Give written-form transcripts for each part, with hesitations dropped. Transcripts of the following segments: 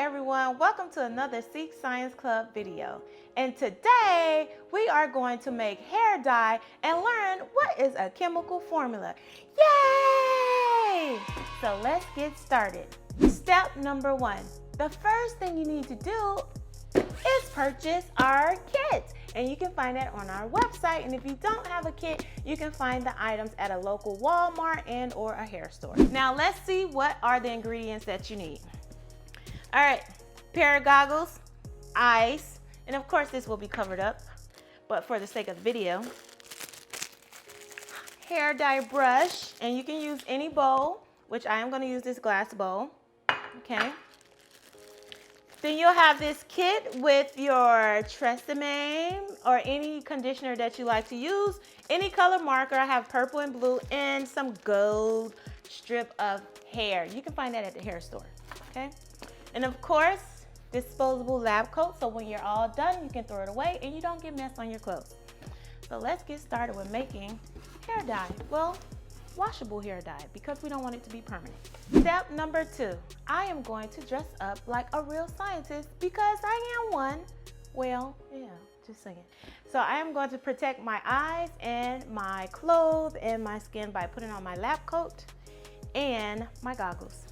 everyone, welcome to another S.E.E.K Science Club video. And today we are going to make hair dye and learn what is a chemical formula. Yay! So let's get started. Step number 1. The first thing you need to do is purchase our kit. And you can find that on our website. And if you don't have a kit, you can find the items at a local Walmart and or a hair store. Now let's see what are the ingredients that you need. All right, pair of goggles, ice, and of course this will be covered up, but for the sake of the video. Hair dye brush, and you can use any bowl, which I am going to use this glass bowl, okay? Then you'll have this kit with your Tresemme or any conditioner that you like to use, any color marker. I have purple and blue, and some gold strip of hair. You can find that at the hair store, okay? And of course, disposable lab coat, so when you're all done, you can throw it away and you don't get mess on your clothes. So let's get started with making hair dye. Well, washable hair dye, because we don't want it to be permanent. Step number 2, I am going to dress up like a real scientist because I am one. Well, yeah, just saying. So I am going to protect my eyes and my clothes and my skin by putting on my lab coat and my goggles.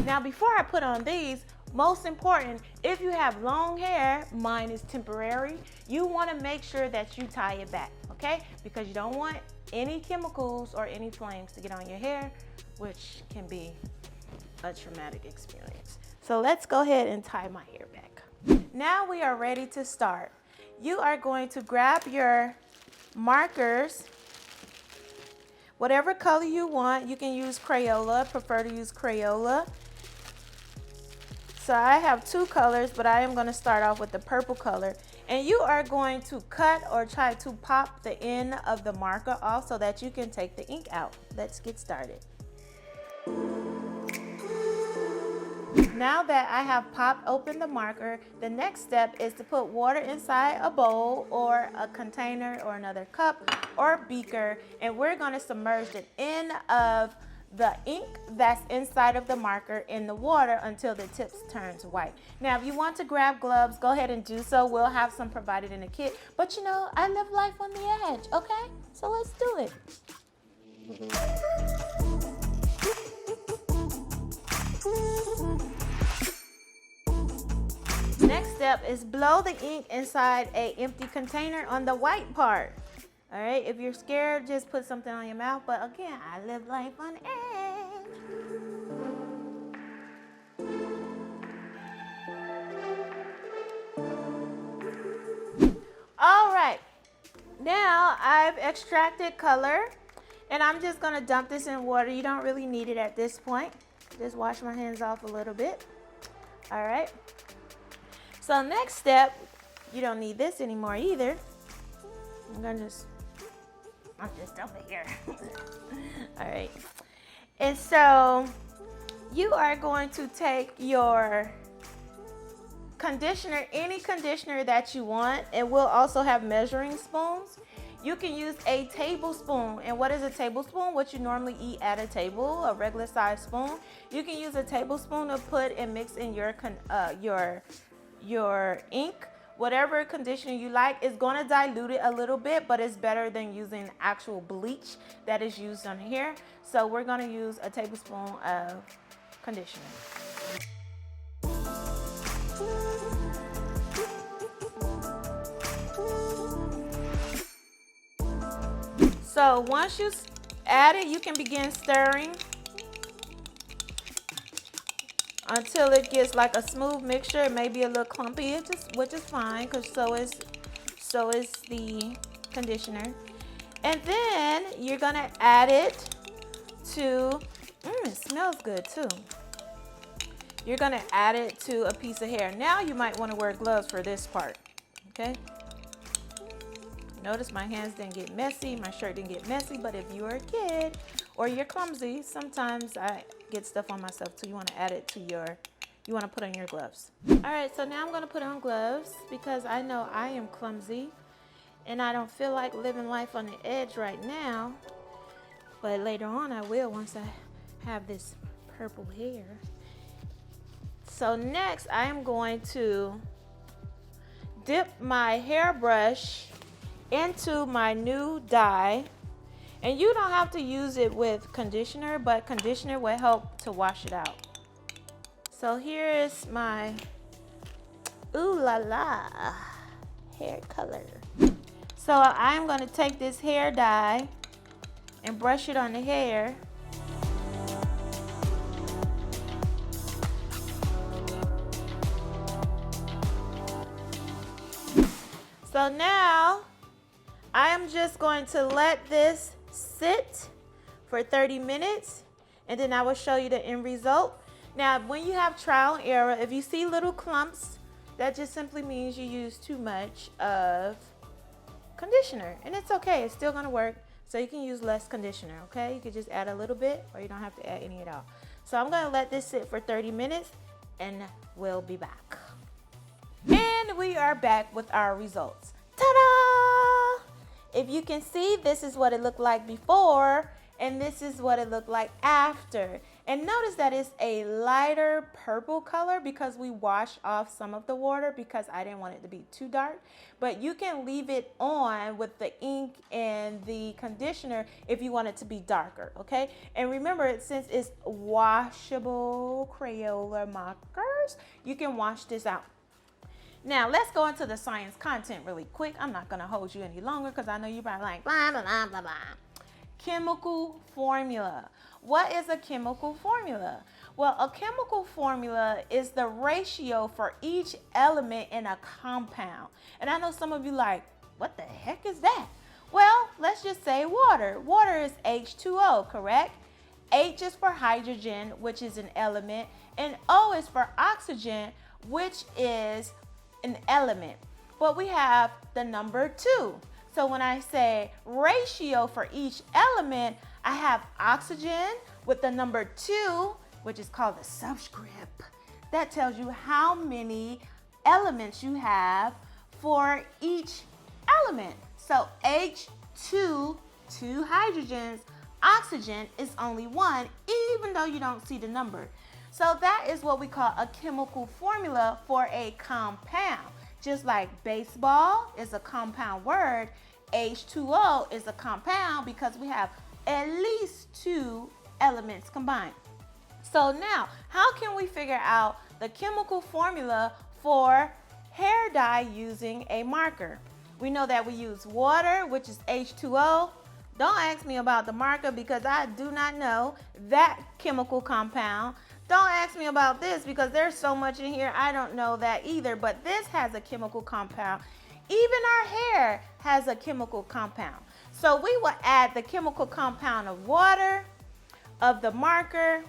Now, before I put on these, most important, if you have long hair, mine is temporary, you want to make sure that you tie it back, okay? Because you don't want any chemicals or any flames to get on your hair, which can be a traumatic experience. So let's go ahead and tie my hair back. Now we are ready to start. You are going to grab your markers, whatever color you want. You can use Crayola, prefer to use Crayola. So I have 2 colors, but I am going to start off with the purple color. And you are going to cut or try to pop the end of the marker off so that you can take the ink out. Let's get started. Now that I have popped open the marker, the next step is to put water inside a bowl or a container or another cup or beaker, and we're going to submerge the end of the ink that's inside of the marker in the water until the tips turns white. Now, if you want to grab gloves, go ahead and do so. We'll have some provided in the kit. But you know, I live life on the edge, okay? So let's do it. Next step is blow the ink inside an empty container on the white part. All right, if you're scared, just put something on your mouth. But again, I live life on edge. All right, now I've extracted color, and I'm just gonna dump this in water. You don't really need it at this point. Just wash my hands off a little bit. All right. So next step, you don't need this anymore either. I'm just over here. All right. And so you are going to take your conditioner, any conditioner that you want, and we'll also have measuring spoons. You can use a tablespoon. And what is a tablespoon? What you normally eat at a table, a regular size spoon. You can use a tablespoon to put and mix in your ink. Whatever conditioner you like is going to dilute it a little bit, but it's better than using actual bleach that is used on here. So we're going to use a tablespoon of conditioner. So once you add it, you can begin stirring until it gets like a smooth mixture. It may be a little clumpy, which is fine, because so is the conditioner. And then you're gonna add it to, it smells good too. You're gonna add it to a piece of hair. Now you might want to wear gloves for this part, okay? Notice my hands didn't get messy, my shirt didn't get messy, but if you're a kid or you're clumsy, sometimes I get stuff on myself too. You want to add it to you want to put on your gloves. All right, so now I'm going to put on gloves because I know I am clumsy and I don't feel like living life on the edge right now, but later on I will once I have this purple hair. So next I am going to dip my hairbrush into my new dye. And you don't have to use it with conditioner, but conditioner will help to wash it out. So here is my ooh la la hair color. So I'm going to take this hair dye and brush it on the hair. So now I am just going to let this sit for 30 minutes and then I will show you the end result. Now, when you have trial and error, if you see little clumps, that just simply means you use too much of conditioner. And it's okay, it's still gonna work. So you can use less conditioner, okay? You can just add a little bit or you don't have to add any at all. So I'm gonna let this sit for 30 minutes and we'll be back. And we are back with our results. Ta-da! If you can see, this is what it looked like before and this is what it looked like after. And notice that it's a lighter purple color because we washed off some of the water because I didn't want it to be too dark. But you can leave it on with the ink and the conditioner if you want it to be darker, okay? And remember, since it's washable Crayola markers, you can wash this out. Now, let's go into the science content really quick. I'm not going to hold you any longer because I know you're probably like, blah, blah, blah, blah, blah. Chemical formula. What is a chemical formula? Well, a chemical formula is the ratio for each element in a compound. And I know some of you like, what the heck is that? Well, let's just say water. Water is H2O, correct? H is for hydrogen, which is an element, and O is for oxygen, which is an element. But we have the number 2. So when I say ratio for each element, I have oxygen with the number 2, which is called the subscript. That tells you how many elements you have for each element. So H2, 2 hydrogens, oxygen is only 1, even though you don't see the number. So that is what we call a chemical formula for a compound. Just like baseball is a compound word, H2O is a compound because we have at least 2 elements combined. So now, how can we figure out the chemical formula for hair dye using a marker? We know that we use water, which is H2O. Don't ask me about the marker because I do not know that chemical compound. Don't ask me about this because there's so much in here, I don't know that either, but this has a chemical compound. Even our hair has a chemical compound. So we will add the chemical compound of water, of the marker,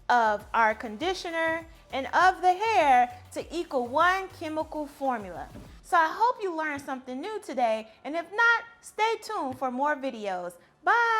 of our conditioner, and of the hair to equal one chemical formula. So I hope you learned something new today, and if not, stay tuned for more videos. Bye!